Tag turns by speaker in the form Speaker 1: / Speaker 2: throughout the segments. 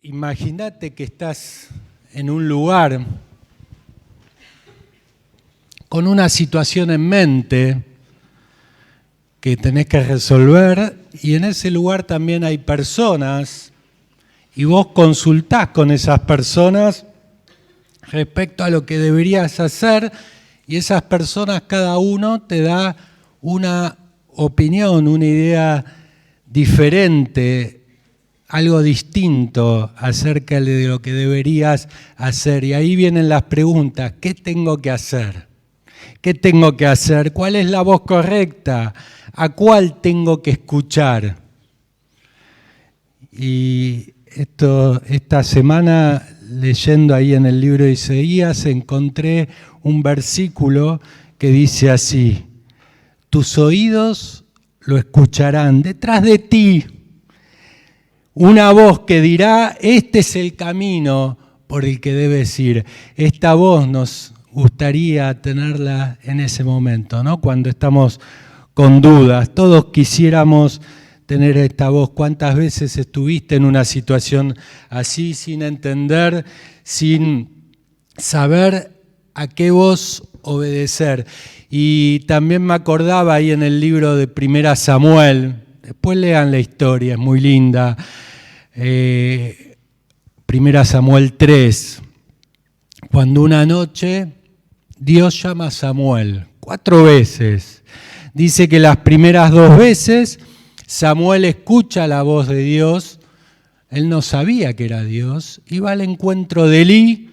Speaker 1: Imagínate que estás en un lugar con una situación en mente que tenés que resolver y en ese lugar también hay personas y vos consultás con esas personas respecto a lo que deberías hacer y esas personas cada uno te da una opinión, una idea diferente, algo distinto acerca de lo que deberías hacer. Y ahí vienen las preguntas: ¿qué tengo que hacer? ¿Qué tengo que hacer? ¿Cuál es la voz correcta? ¿A cuál tengo que escuchar? Y esta semana, leyendo ahí en el libro de Isaías, encontré un versículo que dice así: tus oídos lo escucharán detrás de ti una voz que dirá, este es el camino por el que debes ir. Esta voz nos gustaría tenerla en ese momento, ¿no? Cuando estamos con dudas. Todos quisiéramos tener esta voz. ¿Cuántas veces estuviste en una situación así, sin entender, sin saber a qué voz obedecer? Y también me acordaba ahí en el libro de 1 Samuel, después lean la historia, es muy linda. 1 Samuel 3, cuando una noche Dios llama a Samuel 4 veces. Dice que las primeras 2 veces Samuel escucha la voz de Dios, él no sabía que era Dios, iba al encuentro de Elí,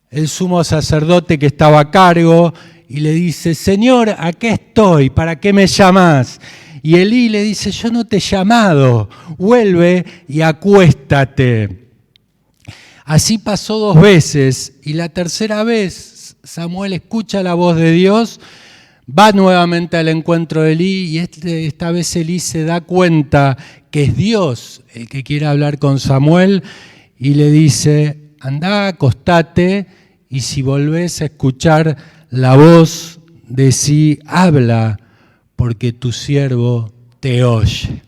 Speaker 1: el sumo sacerdote que estaba a cargo, y le dice: Señor, aquí estoy, ¿para qué me llamás? Y Elí le dice: yo no te he llamado, vuelve y acuéstate. Así pasó 2 veces, y la tercera vez Samuel escucha la voz de Dios, va nuevamente al encuentro de Elí, y esta vez Elí se da cuenta que es Dios el que quiere hablar con Samuel, y le dice: andá, acostate, y si volvés a escuchar la voz, decí, habla, porque tu siervo te oye.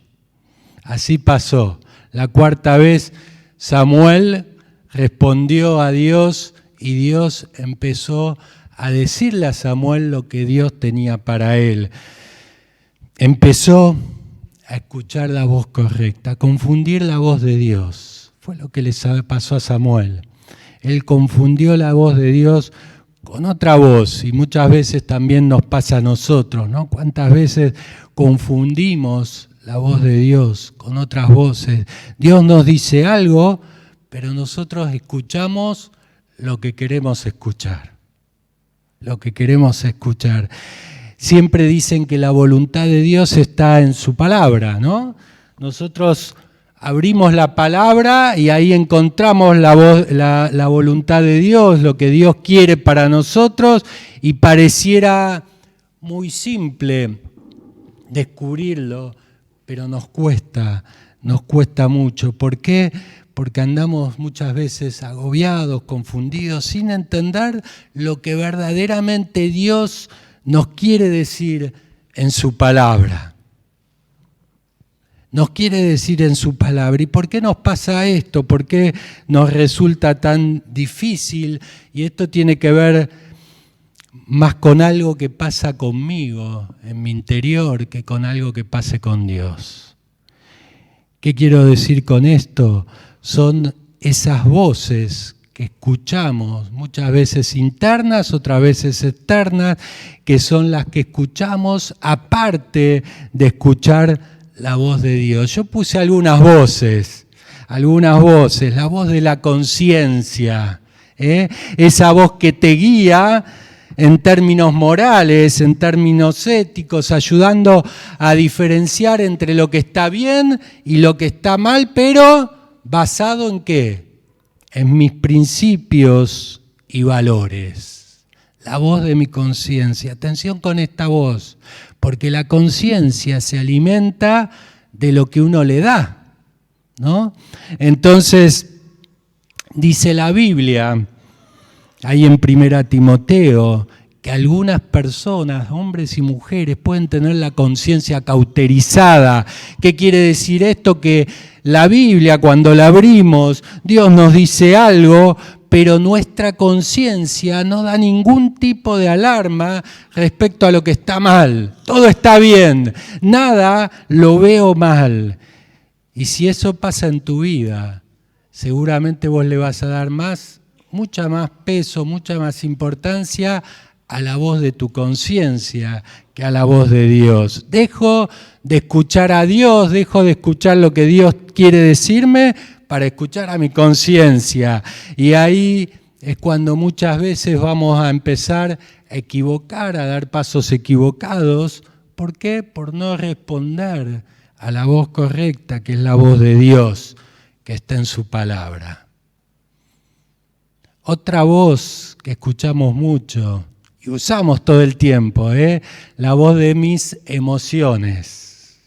Speaker 1: Así pasó. La 4ª vez Samuel respondió a Dios y Dios empezó a decirle a Samuel lo que Dios tenía para él. Empezó a escuchar la voz correcta, a confundir la voz de Dios. Fue lo que le pasó a Samuel. Él confundió la voz de Dios con otra voz, y muchas veces también nos pasa a nosotros, ¿no? ¿Cuántas veces confundimos la voz de Dios con otras voces? Dios nos dice algo, pero nosotros escuchamos lo que queremos escuchar. Lo que queremos escuchar. Siempre dicen que la voluntad de Dios está en su palabra, ¿no? Nosotros abrimos la palabra y ahí encontramos la voluntad de Dios, lo que Dios quiere para nosotros, y pareciera muy simple descubrirlo, pero nos cuesta mucho. ¿Por qué? Porque andamos muchas veces agobiados, confundidos, sin entender lo que verdaderamente Dios nos quiere decir en su palabra. Nos quiere decir en su palabra. ¿Y por qué nos pasa esto? ¿Por qué nos resulta tan difícil? Y esto tiene que ver más con algo que pasa conmigo, en mi interior, que con algo que pase con Dios. ¿Qué quiero decir con esto? Son esas voces que escuchamos, muchas veces internas, otras veces externas, que son las que escuchamos aparte de escuchar la voz de Dios. Yo puse algunas voces, la voz de la conciencia, esa voz que te guía en términos morales, en términos éticos, ayudando a diferenciar entre lo que está bien y lo que está mal, pero ¿basado en qué? En mis principios y valores. La voz de mi conciencia. Atención con esta voz, porque la conciencia se alimenta de lo que uno le da, ¿no? Entonces, dice la Biblia, ahí en 1 Timoteo, que algunas personas, hombres y mujeres, pueden tener la conciencia cauterizada. ¿Qué quiere decir esto? Que la Biblia, cuando la abrimos, Dios nos dice algo, pero nuestra conciencia no da ningún tipo de alarma respecto a lo que está mal. Todo está bien, nada lo veo mal. Y si eso pasa en tu vida, seguramente vos le vas a dar mucha más peso, mucha más importancia a la voz de tu conciencia que a la voz de Dios. Dejo de escuchar a Dios, dejo de escuchar lo que Dios quiere decirme para escuchar a mi conciencia. Y ahí es cuando muchas veces vamos a empezar a equivocar, a dar pasos equivocados. ¿Por qué? Por no responder a la voz correcta, que es la voz de Dios, que está en su palabra. Otra voz que escuchamos mucho y usamos todo el tiempo, la voz de mis emociones,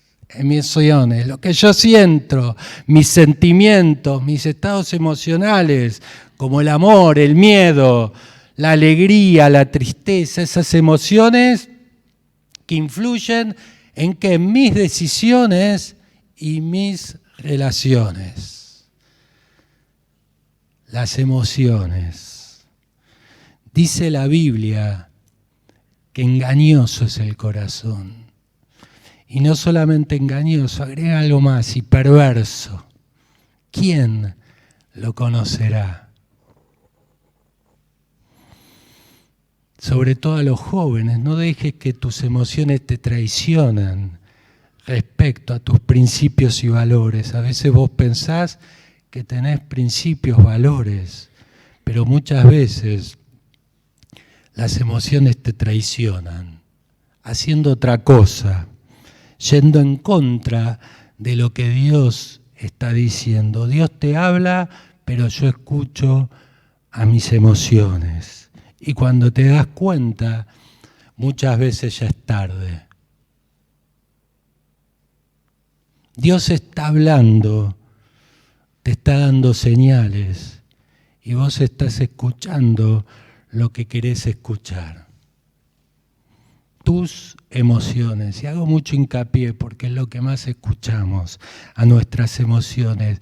Speaker 1: lo que yo siento, mis sentimientos, mis estados emocionales, como el amor, el miedo, la alegría, la tristeza, esas emociones que influyen en mis decisiones y mis relaciones. Las emociones. Dice la Biblia que engañoso es el corazón. Y no solamente engañoso, agrega algo más, y perverso. ¿Quién lo conocerá? Sobre todo a los jóvenes, no dejes que tus emociones te traicionen respecto a tus principios y valores. A veces vos pensás que tenés principios, valores, pero muchas veces las emociones te traicionan, haciendo otra cosa, yendo en contra de lo que Dios está diciendo. Dios te habla, pero yo escucho a mis emociones. Y cuando te das cuenta, muchas veces ya es tarde. Dios está hablando, te está dando señales y vos estás escuchando lo que querés escuchar. Tus emociones, y hago mucho hincapié porque es lo que más escuchamos, a nuestras emociones.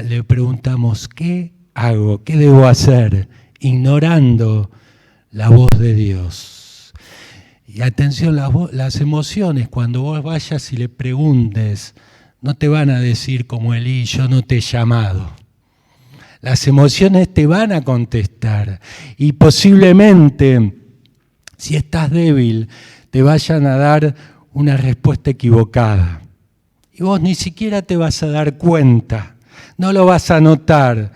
Speaker 1: Le preguntamos, ¿qué hago? ¿Qué debo hacer? Ignorando la voz de Dios. Y atención, las emociones, cuando vos vayas y le preguntes, no te van a decir como Elí, yo no te he llamado. Las emociones te van a contestar y posiblemente, si estás débil, te vayan a dar una respuesta equivocada. Y vos ni siquiera te vas a dar cuenta, no lo vas a notar.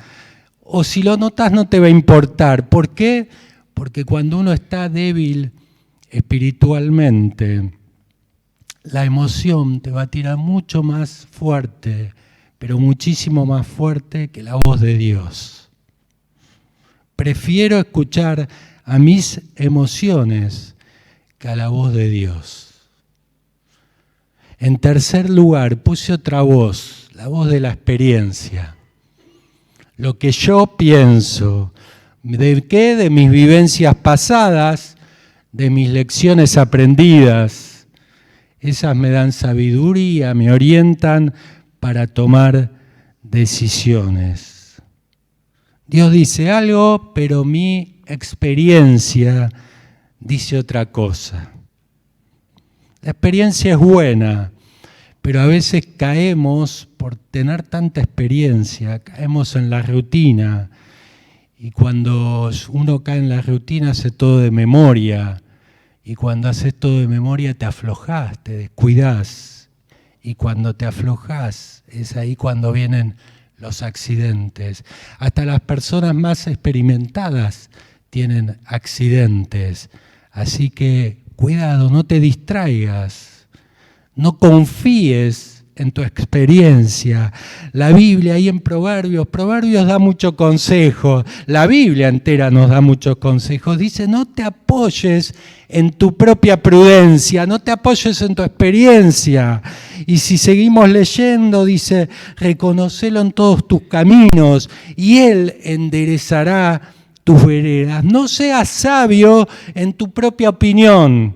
Speaker 1: O si lo notas no te va a importar. ¿Por qué? Porque cuando uno está débil espiritualmente, la emoción te va a tirar mucho más fuerte, pero muchísimo más fuerte que la voz de Dios. Prefiero escuchar a mis emociones que a la voz de Dios. En tercer lugar, puse otra voz, la voz de la experiencia. Lo que yo pienso, ¿de qué? De mis vivencias pasadas, de mis lecciones aprendidas. Esas me dan sabiduría, me orientan para tomar decisiones. Dios dice algo, pero mi experiencia dice otra cosa. La experiencia es buena, pero a veces caemos, por tener tanta experiencia, caemos en la rutina. Y cuando uno cae en la rutina hace todo de memoria. Y cuando haces todo de memoria te aflojás, te descuidás. Y cuando te aflojás es ahí cuando vienen los accidentes. Hasta las personas más experimentadas tienen accidentes. Así que cuidado, no te distraigas. No confíes en tu experiencia. La Biblia ahí en Proverbios da mucho consejo. La Biblia entera nos da muchos consejos. Dice, no te apoyes en tu propia prudencia, no te apoyes en tu experiencia. Y si seguimos leyendo, dice, reconocelo en todos tus caminos y Él enderezará tus veredas. No seas sabio en tu propia opinión.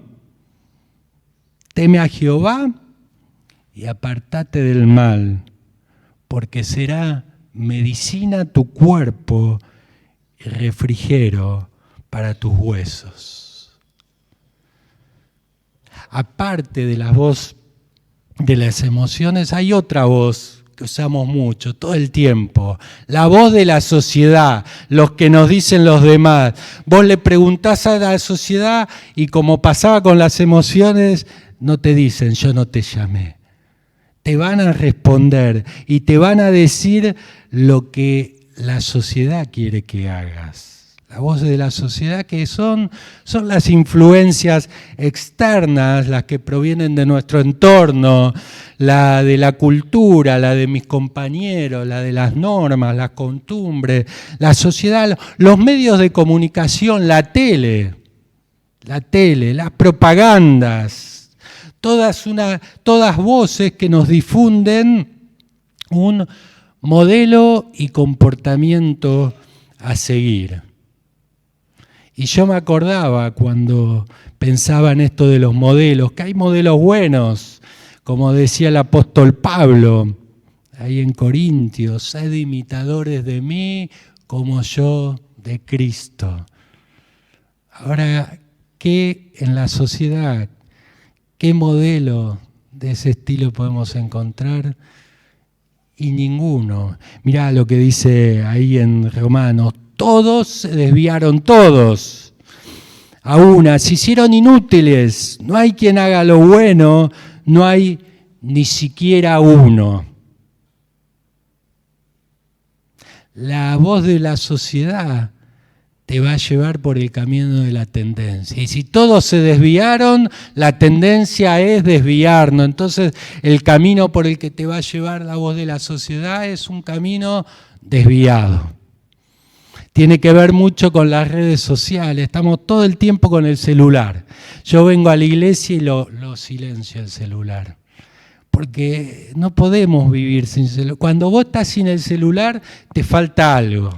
Speaker 1: Teme a Jehová y apartate del mal, porque será medicina tu cuerpo y refrigerio para tus huesos. Aparte de la voz de las emociones, hay otra voz que usamos mucho, todo el tiempo. La voz de la sociedad, los que nos dicen los demás. Vos le preguntás a la sociedad y como pasaba con las emociones, no te dicen, yo no te llamé. Te van a responder y te van a decir lo que la sociedad quiere que hagas. La voz de la sociedad que son las influencias externas, las que provienen de nuestro entorno, la de la cultura, la de mis compañeros, la de las normas, las costumbres, la sociedad, los medios de comunicación, la tele, las propagandas, todas voces que nos difunden un modelo y comportamiento a seguir. Y yo me acordaba cuando pensaba en esto de los modelos, que hay modelos buenos, como decía el apóstol Pablo, ahí en Corintios, sed imitadores de mí como yo de Cristo. Ahora, ¿qué en la sociedad, qué modelo de ese estilo podemos encontrar? Y ninguno. Mirá lo que dice ahí en Romanos. Todos se desviaron, todos. A una, se hicieron inútiles. No hay quien haga lo bueno, no hay ni siquiera uno. La voz de la sociedad te va a llevar por el camino de la tendencia. Y si todos se desviaron, la tendencia es desviarnos. Entonces, el camino por el que te va a llevar la voz de la sociedad es un camino desviado. Tiene que ver mucho con las redes sociales. Estamos todo el tiempo con el celular. Yo vengo a la iglesia y lo silencio el celular. Porque no podemos vivir sin celular. Cuando vos estás sin el celular, te falta algo.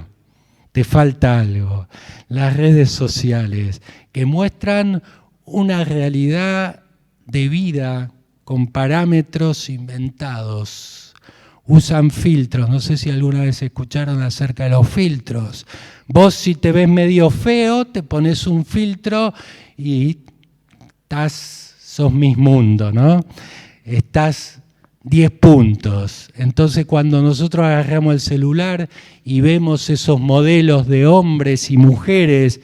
Speaker 1: Te falta algo. Las redes sociales que muestran una realidad de vida con parámetros inventados. Usan filtros, no sé si alguna vez escucharon acerca de los filtros. Vos si te ves medio feo, te pones un filtro y sos Miss Mundo, ¿no? Estás 10 puntos. Entonces cuando nosotros agarramos el celular y vemos esos modelos de hombres y mujeres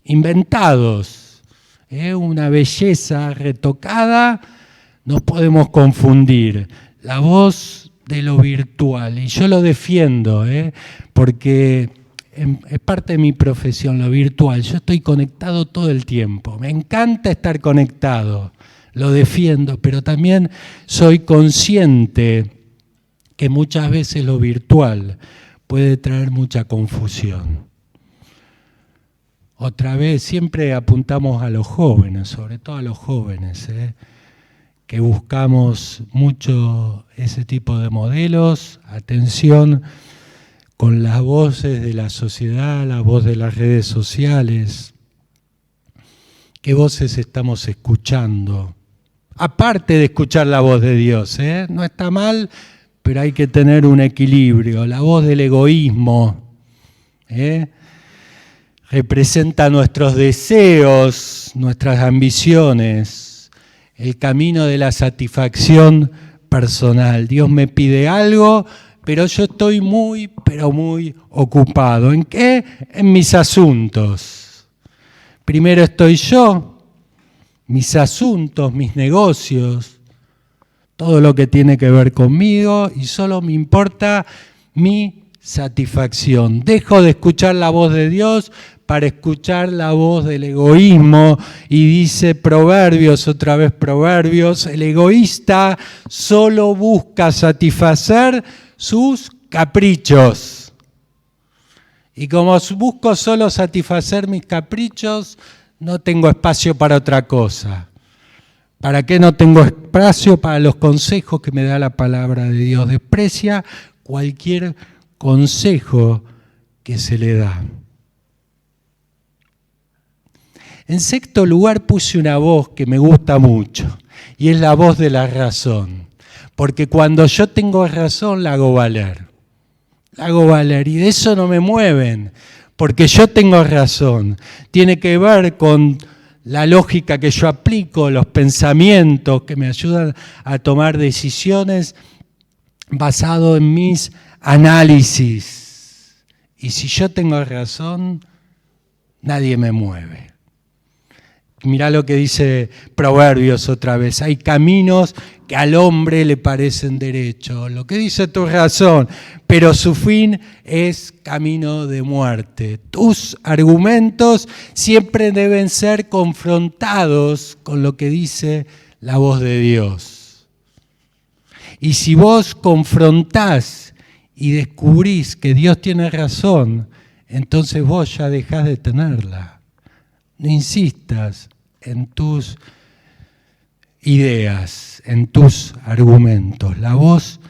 Speaker 1: inventados, una belleza retocada, nos podemos confundir. La voz de lo virtual, y yo lo defiendo, porque es parte de mi profesión, lo virtual. Yo estoy conectado todo el tiempo, me encanta estar conectado, lo defiendo, pero también soy consciente que muchas veces lo virtual puede traer mucha confusión. Otra vez, siempre apuntamos a los jóvenes, sobre todo a los jóvenes, que buscamos mucho ese tipo de modelos. Atención con las voces de la sociedad, la voz de las redes sociales. ¿Qué voces estamos escuchando? Aparte de escuchar la voz de Dios, no está mal, pero hay que tener un equilibrio. La voz del egoísmo, representa nuestros deseos, nuestras ambiciones, el camino de la satisfacción personal. Dios me pide algo, pero yo estoy muy ocupado. ¿En qué? En mis asuntos. Primero estoy yo, mis asuntos, mis negocios, todo lo que tiene que ver conmigo, y solo me importa mi satisfacción. Dejo de escuchar la voz de Dios para escuchar la voz del egoísmo, y dice Proverbios, otra vez Proverbios, el egoísta solo busca satisfacer sus caprichos. Y como busco solo satisfacer mis caprichos, no tengo espacio para otra cosa. ¿Para qué no tengo espacio para los consejos que me da la palabra de Dios? Desprecia cualquier consejo que se le da. En sexto lugar puse una voz que me gusta mucho, y es la voz de la razón. Porque cuando yo tengo razón, la hago valer. La hago valer, y de eso no me mueven, porque yo tengo razón. Tiene que ver con la lógica que yo aplico, los pensamientos que me ayudan a tomar decisiones basado en mis análisis. Y si yo tengo razón, nadie me mueve. Mirá lo que dice Proverbios otra vez. Hay caminos que al hombre le parecen derechos. Lo que dice tu razón, pero su fin es camino de muerte. Tus argumentos siempre deben ser confrontados con lo que dice la voz de Dios. Y si vos confrontás y descubrís que Dios tiene razón, entonces vos ya dejás de tenerla. No insistas en tus ideas, en tus argumentos, la voz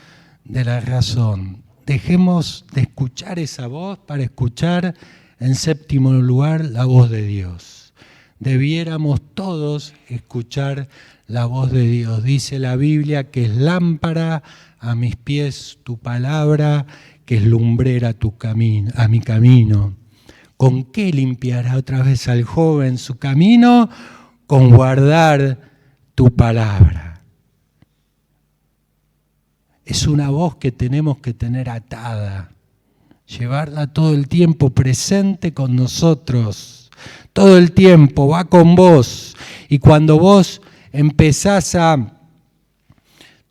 Speaker 1: de la razón. Dejemos de escuchar esa voz para escuchar, en séptimo lugar, la voz de Dios. Debiéramos todos escuchar la voz de Dios. Dice la Biblia que es lámpara a mis pies tu palabra, que es lumbrera a mi camino. ¿Con qué limpiará otra vez al joven su camino? Con guardar tu palabra. Es una voz que tenemos que tener atada, llevarla todo el tiempo presente con nosotros. Todo el tiempo va con vos. Y cuando vos empezás a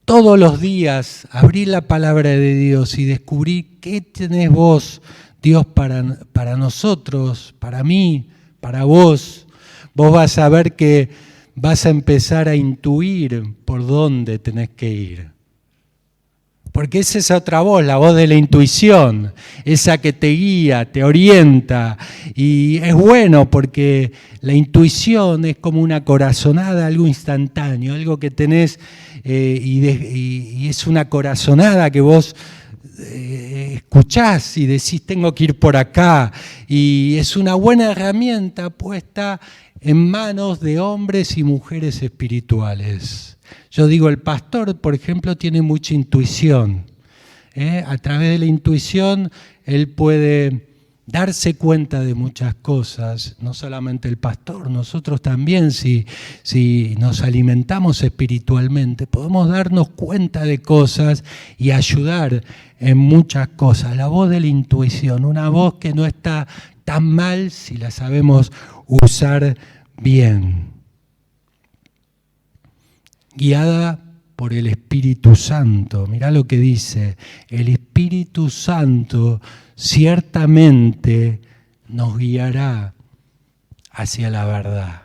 Speaker 1: todos los días abrir la palabra de Dios y descubrir qué tenés vos, Dios, para nosotros, para mí, para vos, vos vas a ver que vas a empezar a intuir por dónde tenés que ir. Porque esa es otra voz, la voz de la intuición, esa que te guía, te orienta. Y es bueno porque la intuición es como una corazonada, algo instantáneo, algo que tenés y es una corazonada que vos escuchás y decís tengo que ir por acá, y es una buena herramienta puesta en manos de hombres y mujeres espirituales. Yo digo, el pastor, por ejemplo, tiene mucha intuición. A través de la intuición él puede darse cuenta de muchas cosas, no solamente el pastor, nosotros también, si nos alimentamos espiritualmente, podemos darnos cuenta de cosas y ayudar en muchas cosas. La voz de la intuición, una voz que no está tan mal si la sabemos usar bien. Guiada por el Espíritu Santo. Mirá lo que dice, el Espíritu Santo ciertamente nos guiará hacia la verdad.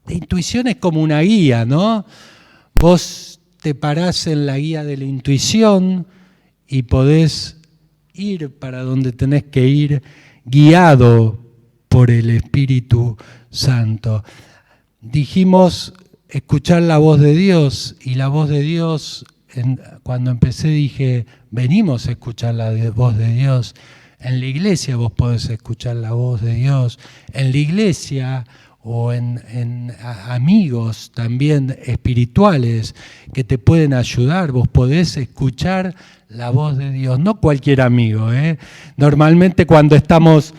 Speaker 1: La intuición es como una guía, ¿no? Vos te parás en la guía de la intuición y podés ir para donde tenés que ir, guiado por el Espíritu Santo. Dijimos escuchar la voz de Dios, y la voz de Dios, cuando empecé dije, venimos a escuchar la voz de Dios. En la iglesia vos podés escuchar la voz de Dios, en la iglesia o en amigos también espirituales que te pueden ayudar, vos podés escuchar la voz de Dios, no cualquier amigo, Normalmente cuando estamos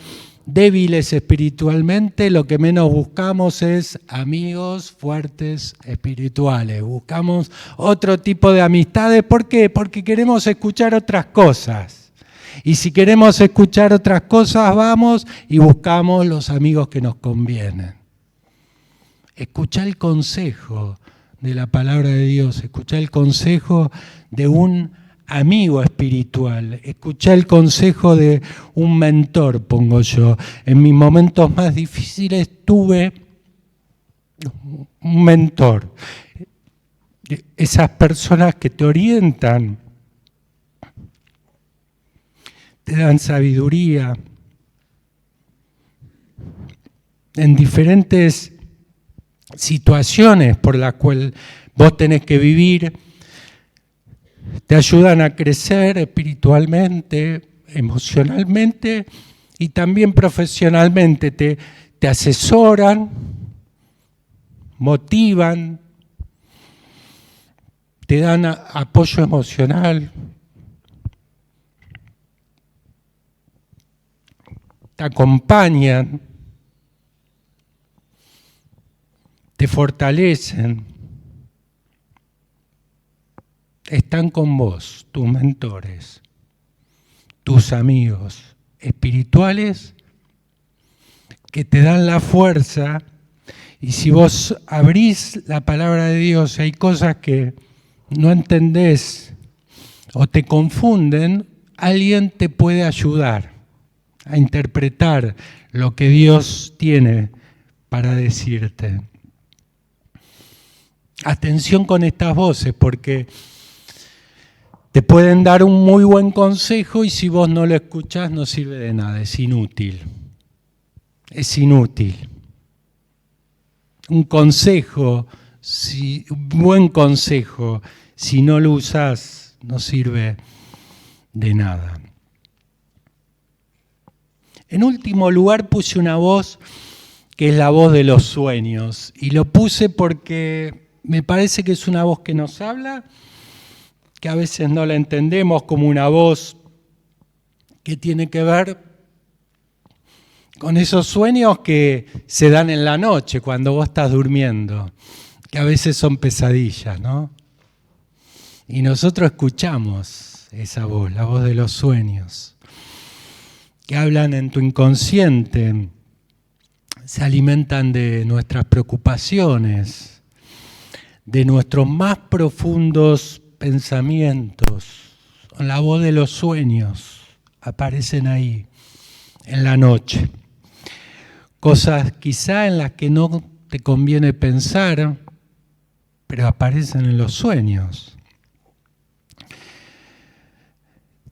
Speaker 1: débiles espiritualmente, lo que menos buscamos es amigos fuertes espirituales. Buscamos otro tipo de amistades. ¿Por qué? Porque queremos escuchar otras cosas. Y si queremos escuchar otras cosas, vamos y buscamos los amigos que nos convienen. Escuchá el consejo de la palabra de Dios, escuchá el consejo de un amigo espiritual, escuchá el consejo de un mentor, pongo yo. En mis momentos más difíciles tuve un mentor. Esas personas que te orientan, te dan sabiduría en diferentes situaciones por las cuales vos tenés que vivir. Te ayudan a crecer espiritualmente, emocionalmente y también profesionalmente. Te te asesoran, motivan, te dan apoyo emocional, te acompañan, te fortalecen, están con vos, tus mentores, tus amigos espirituales que te dan la fuerza. Y si vos abrís la palabra de Dios, hay cosas que no entendés o te confunden, alguien te puede ayudar a interpretar lo que Dios tiene para decirte. Atención con estas voces, porque te pueden dar un muy buen consejo y si vos no lo escuchás no sirve de nada, es inútil. Es inútil. Un consejo, un buen consejo, si no lo usás, no sirve de nada. En último lugar puse una voz que es la voz de los sueños. Y lo puse porque me parece que es una voz que nos habla, que a veces no la entendemos como una voz que tiene que ver con esos sueños que se dan en la noche, cuando vos estás durmiendo, que a veces son pesadillas, ¿no? Y nosotros escuchamos esa voz, la voz de los sueños, que hablan en tu inconsciente, se alimentan de nuestras preocupaciones, de nuestros más profundos pensamientos. La voz de los sueños aparecen ahí, en la noche. Cosas quizá en las que no te conviene pensar, pero aparecen en los sueños.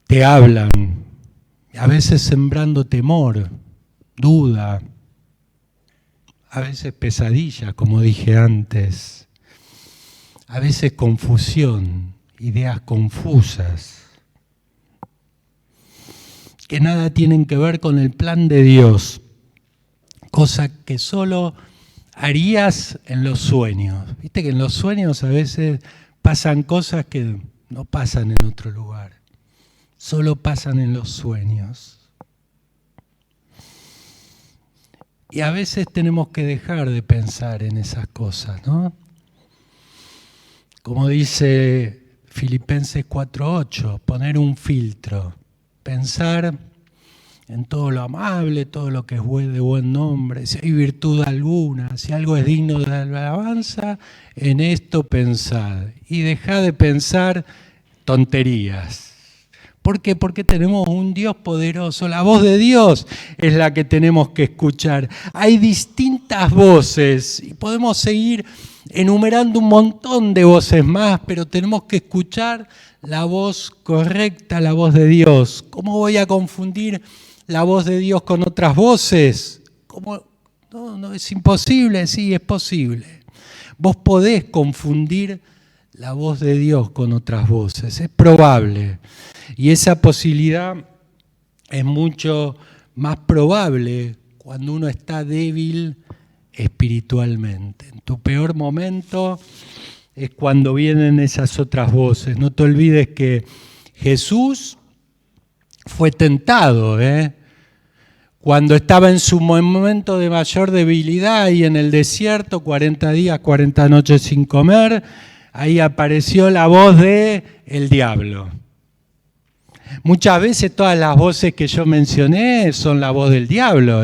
Speaker 1: Te hablan, a veces sembrando temor, duda, a veces pesadilla, como dije antes, a veces confusión, ideas confusas, que nada tienen que ver con el plan de Dios, cosa que solo harías en los sueños. Viste que en los sueños a veces pasan cosas que no pasan en otro lugar, solo pasan en los sueños. Y a veces tenemos que dejar de pensar en esas cosas, ¿no? Como dice Filipenses 4:8, poner un filtro, pensar en todo lo amable, todo lo que es de buen nombre, si hay virtud alguna, si algo es digno de alabanza, en esto pensad. Y dejad de pensar tonterías. ¿Por qué? Porque tenemos un Dios poderoso. La voz de Dios es la que tenemos que escuchar. Hay distintas voces y podemos seguir enumerando un montón de voces más, pero tenemos que escuchar la voz correcta, la voz de Dios. ¿Cómo voy a confundir la voz de Dios con otras voces? ¿Cómo? No, es imposible. Sí, es posible. Vos podés confundir la voz de Dios con otras voces, es probable. Y esa posibilidad es mucho más probable cuando uno está débil espiritualmente. En tu peor momento es cuando vienen esas otras voces. No te olvides que Jesús fue tentado, cuando estaba en su momento de mayor debilidad y en el desierto, 40 días, 40 noches sin comer, ahí apareció la voz del diablo. Muchas veces todas las voces que yo mencioné son la voz del diablo,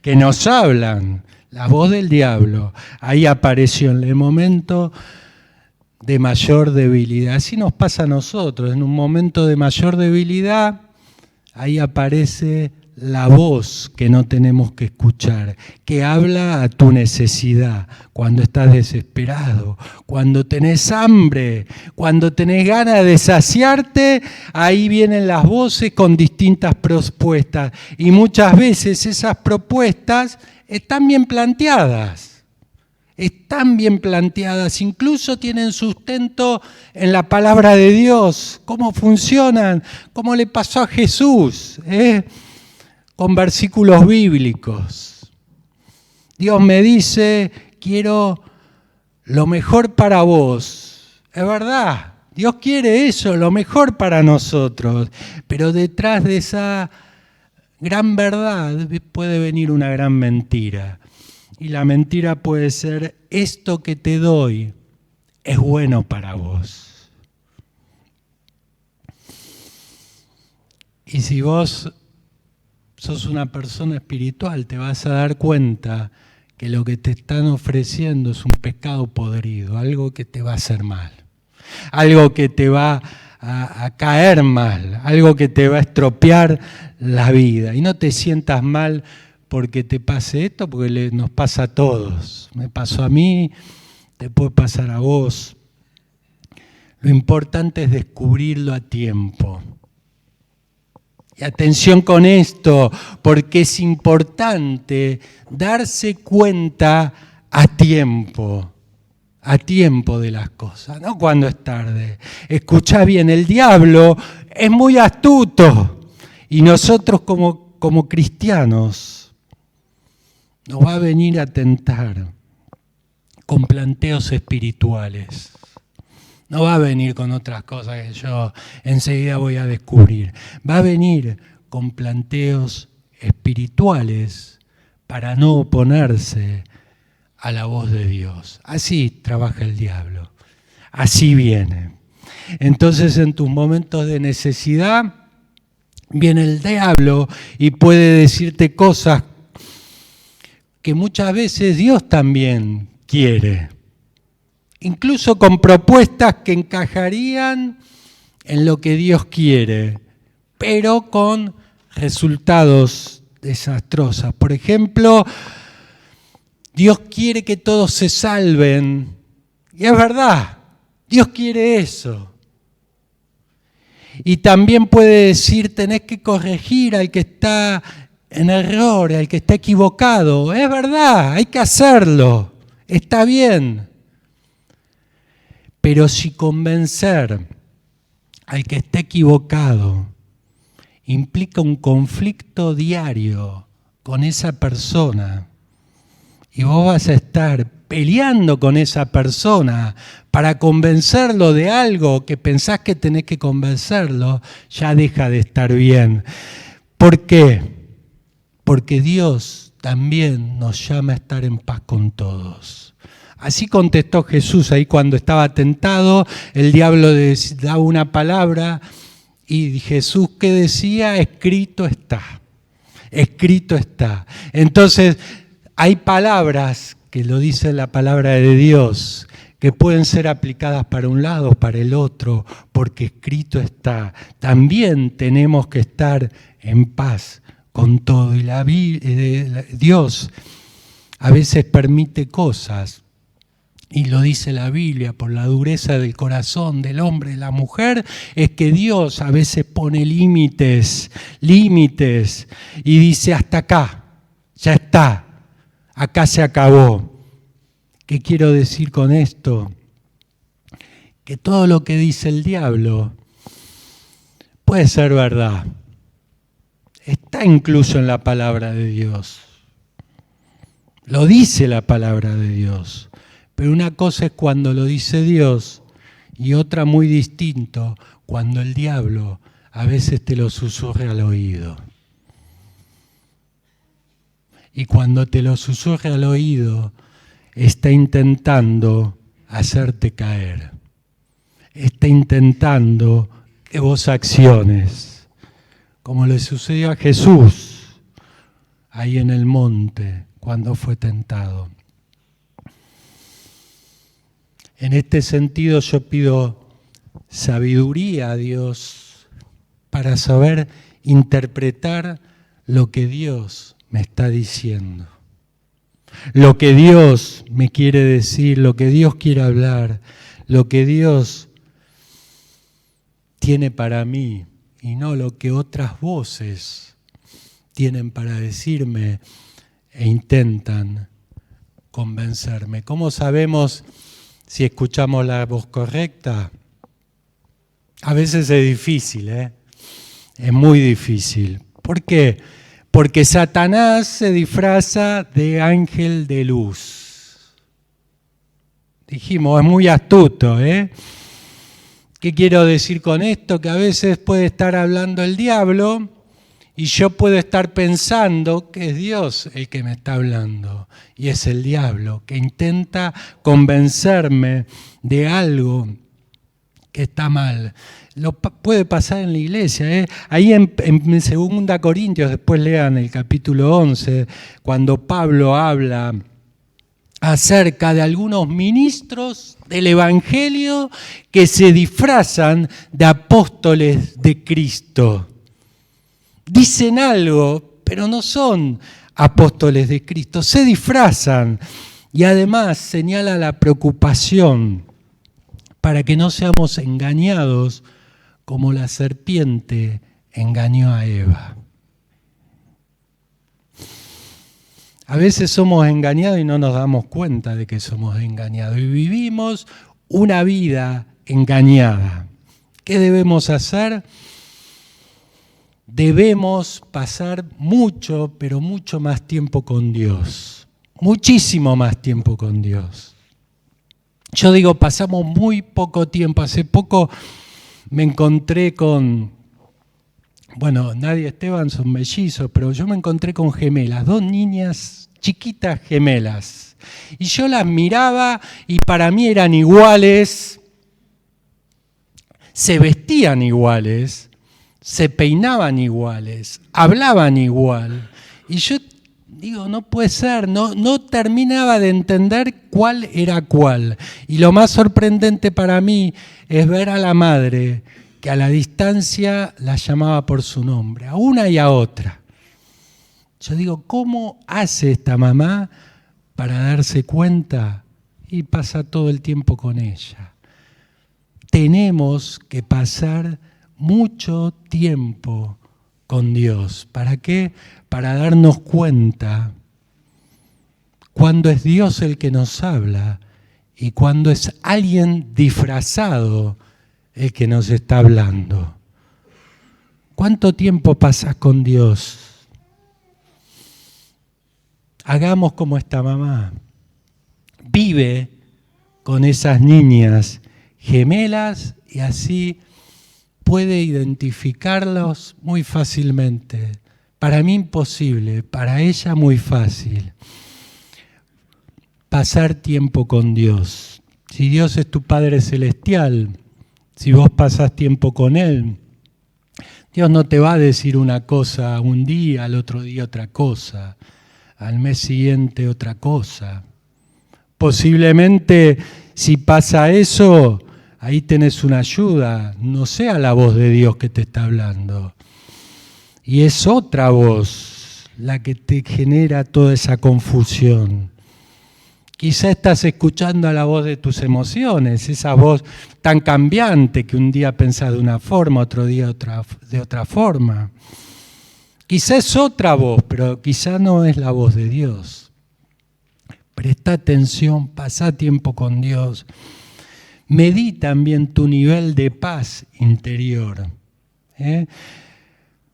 Speaker 1: que nos hablan, la voz del diablo. Ahí apareció en el momento de mayor debilidad. Así nos pasa a nosotros, en un momento de mayor debilidad, ahí aparece la voz que no tenemos que escuchar, que habla a tu necesidad, cuando estás desesperado, cuando tenés hambre, cuando tenés ganas de saciarte, ahí vienen las voces con distintas propuestas. Y muchas veces esas propuestas están bien planteadas. Están bien planteadas, incluso tienen sustento en la palabra de Dios. ¿Cómo funcionan? ¿Cómo le pasó a Jesús? Con versículos bíblicos. Dios me dice, quiero lo mejor para vos. Es verdad, Dios quiere eso, lo mejor para nosotros. Pero detrás de esa gran verdad puede venir una gran mentira. Y la mentira puede ser, esto que te doy es bueno para vos. Y si vos sos una persona espiritual, te vas a dar cuenta que lo que te están ofreciendo es un pescado podrido, algo que te va a hacer mal, algo que te va a caer mal, algo que te va a estropear la vida. Y no te sientas mal porque te pase esto, porque nos pasa a todos. Me pasó a mí, te puede pasar a vos. Lo importante es descubrirlo a tiempo. Y atención con esto, porque es importante darse cuenta a tiempo de las cosas, no cuando es tarde. Escuchá bien, el diablo es muy astuto y nosotros como cristianos nos va a venir a tentar con planteos espirituales. No va a venir con otras cosas que yo enseguida voy a descubrir. Va a venir con planteos espirituales para no oponerse a la voz de Dios. Así trabaja el diablo. Así viene. Entonces, en tus momentos de necesidad, viene el diablo y puede decirte cosas que muchas veces Dios también quiere. Incluso con propuestas que encajarían en lo que Dios quiere, pero con resultados desastrosos. Por ejemplo, Dios quiere que todos se salven, y es verdad, Dios quiere eso. Y también puede decir, tenés que corregir al que está en error, al que está equivocado. Es verdad, hay que hacerlo, está bien. Pero si convencer al que está equivocado implica un conflicto diario con esa persona y vos vas a estar peleando con esa persona para convencerlo de algo que pensás que tenés que convencerlo, ya deja de estar bien. ¿Por qué? Porque Dios también nos llama a estar en paz con todos. Así contestó Jesús ahí cuando estaba tentado, el diablo daba una palabra y Jesús, ¿qué decía? Escrito está, escrito está. Entonces, hay palabras que lo dice la palabra de Dios, que pueden ser aplicadas para un lado, para el otro, porque escrito está. También tenemos que estar en paz con todo. Y Dios a veces permite cosas, y lo dice la Biblia, por la dureza del corazón del hombre y de la mujer, es que Dios a veces pone límites, y dice hasta acá, ya está, acá se acabó. ¿Qué quiero decir con esto? Que todo lo que dice el diablo puede ser verdad. Está incluso en la palabra de Dios. Lo dice la palabra de Dios. Pero una cosa es cuando lo dice Dios y otra muy distinto, cuando el diablo a veces te lo susurra al oído. Y cuando te lo susurra al oído, está intentando hacerte caer. Está intentando que vos acciones, como le sucedió a Jesús ahí en el monte cuando fue tentado. En este sentido yo pido sabiduría a Dios para saber interpretar lo que Dios me está diciendo, lo que Dios me quiere decir, lo que Dios quiere hablar, lo que Dios tiene para mí y no lo que otras voces tienen para decirme e intentan convencerme. ¿Cómo sabemos si escuchamos la voz correcta? A veces es difícil, es muy difícil. ¿Por qué? porque Satanás se disfraza de ángel de luz. Dijimos, es muy astuto, ¿eh? ¿Qué quiero decir con esto? Que a veces puede estar hablando el diablo y yo puedo estar pensando que es Dios el que me está hablando. Y es el diablo que intenta convencerme de algo que está mal. Puede pasar en la iglesia, ¿eh? Ahí en 2 Corintios, después lean el capítulo 11, cuando Pablo habla acerca de algunos ministros del Evangelio que se disfrazan de apóstoles de Cristo. Dicen algo, pero no son apóstoles de Cristo, se disfrazan y además señala la preocupación para que no seamos engañados como la serpiente engañó a Eva. A veces somos engañados y no nos damos cuenta de que somos engañados y vivimos una vida engañada. ¿Qué debemos hacer? Debemos pasar mucho, pero mucho más tiempo con Dios. Muchísimo más tiempo con Dios. Yo digo, pasamos muy poco tiempo. Hace poco me encontré con, Nadia y Esteban son mellizos, pero yo me encontré con gemelas, 2 niñas chiquitas gemelas. Y yo las miraba y para mí eran iguales, se vestían iguales, se peinaban iguales, hablaban igual. Y yo digo, no puede ser, no terminaba de entender cuál era cuál. Y lo más sorprendente para mí es ver a la madre que a la distancia la llamaba por su nombre, a una y a otra. Yo digo, ¿cómo hace esta mamá para darse cuenta? Y pasa todo el tiempo con ella. Tenemos que pasar mucho tiempo con Dios. ¿Para qué? Para darnos cuenta cuando es Dios el que nos habla y cuando es alguien disfrazado el que nos está hablando. ¿Cuánto tiempo pasas con Dios? Hagamos como esta mamá. Vive con esas niñas gemelas y así puede identificarlos muy fácilmente. Para mí imposible, para ella muy fácil. Pasar tiempo con Dios. Si Dios es tu Padre Celestial, si vos pasás tiempo con Él, Dios no te va a decir una cosa un día, al otro día otra cosa, al mes siguiente otra cosa. Posiblemente si pasa eso, ahí tenés una ayuda, no sea la voz de Dios que te está hablando. Y es otra voz la que te genera toda esa confusión. Quizá estás escuchando a la voz de tus emociones, esa voz tan cambiante que un día pensás de una forma, otro día de otra forma. Quizá es otra voz, pero quizá no es la voz de Dios. Presta atención, pasá tiempo con Dios. Medí también tu nivel de paz interior.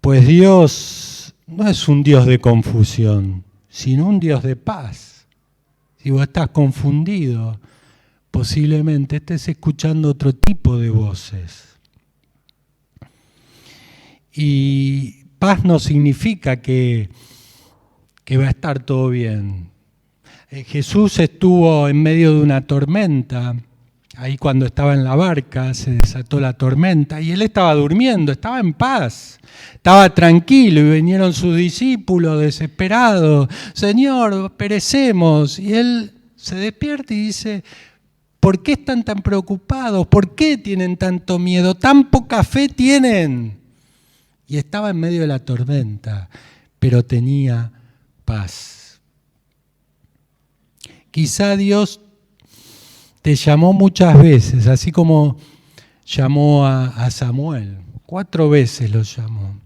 Speaker 1: Pues Dios no es un Dios de confusión, sino un Dios de paz. Si vos estás confundido, posiblemente estés escuchando otro tipo de voces. Y paz no significa que va a estar todo bien. Jesús estuvo en medio de una tormenta. Ahí cuando estaba en la barca se desató la tormenta y él estaba durmiendo, estaba en paz, estaba tranquilo y vinieron sus discípulos desesperados. Señor, perecemos. Y él se despierta y dice, ¿por qué están tan preocupados? ¿Por qué tienen tanto miedo? ¿Tan poca fe tienen? Y estaba en medio de la tormenta, pero tenía paz. Quizá Dios te llamó muchas veces, así como llamó a Samuel. 4 veces lo llamó.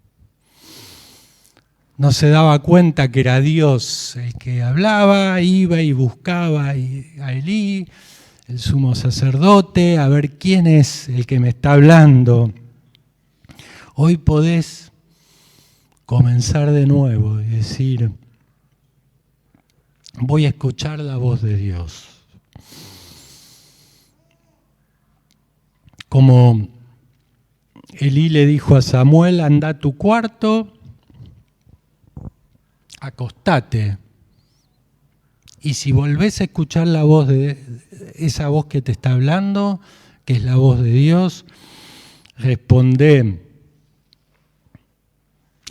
Speaker 1: No se daba cuenta que era Dios el que hablaba, iba y buscaba a Elí, el sumo sacerdote, a ver quién es el que me está hablando. Hoy podés comenzar de nuevo y decir, voy a escuchar la voz de Dios. Como Elí le dijo a Samuel, anda a tu cuarto, acostate. Y si volvés a escuchar la voz de esa voz que te está hablando, que es la voz de Dios, responde,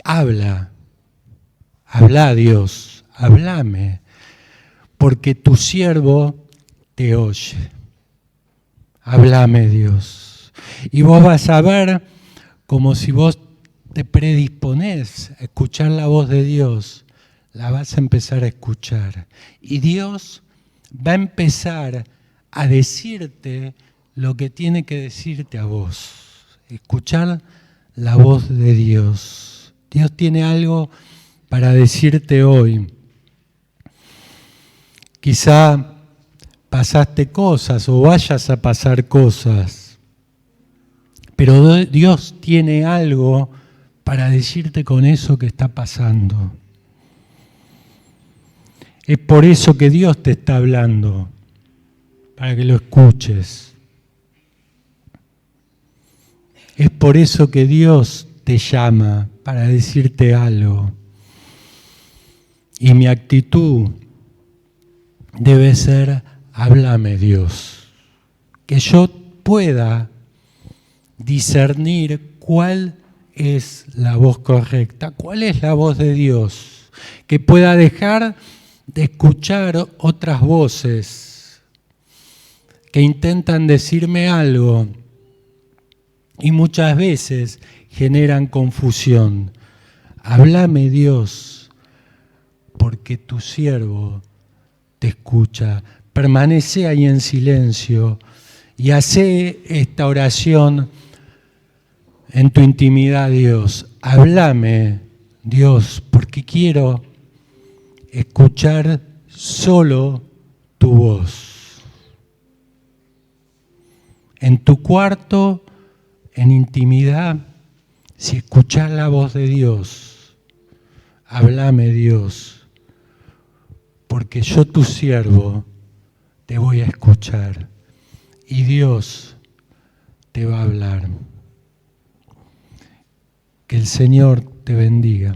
Speaker 1: habla Dios, háblame, porque tu siervo te oye. Háblame Dios. Y vos vas a ver como si vos te predisponés a escuchar la voz de Dios, la vas a empezar a escuchar. Y Dios va a empezar a decirte lo que tiene que decirte a vos. Escuchar la voz de Dios. Dios tiene algo para decirte hoy. Quizá pasaste cosas o vayas a pasar cosas, pero Dios tiene algo para decirte con eso que está pasando. Es por eso que Dios te está hablando, para que lo escuches. Es por eso que Dios te llama, para decirte algo. Y mi actitud debe ser, háblame Dios, que yo pueda discernir cuál es la voz correcta, cuál es la voz de Dios, que pueda dejar de escuchar otras voces que intentan decirme algo y muchas veces generan confusión. Háblame Dios, porque tu siervo te escucha. Permanece ahí en silencio y hace esta oración en tu intimidad, Dios. Háblame, Dios, porque quiero escuchar solo tu voz. En tu cuarto, en intimidad, si escuchas la voz de Dios, háblame, Dios, porque yo, tu siervo, te voy a escuchar y Dios te va a hablar. Que el Señor te bendiga.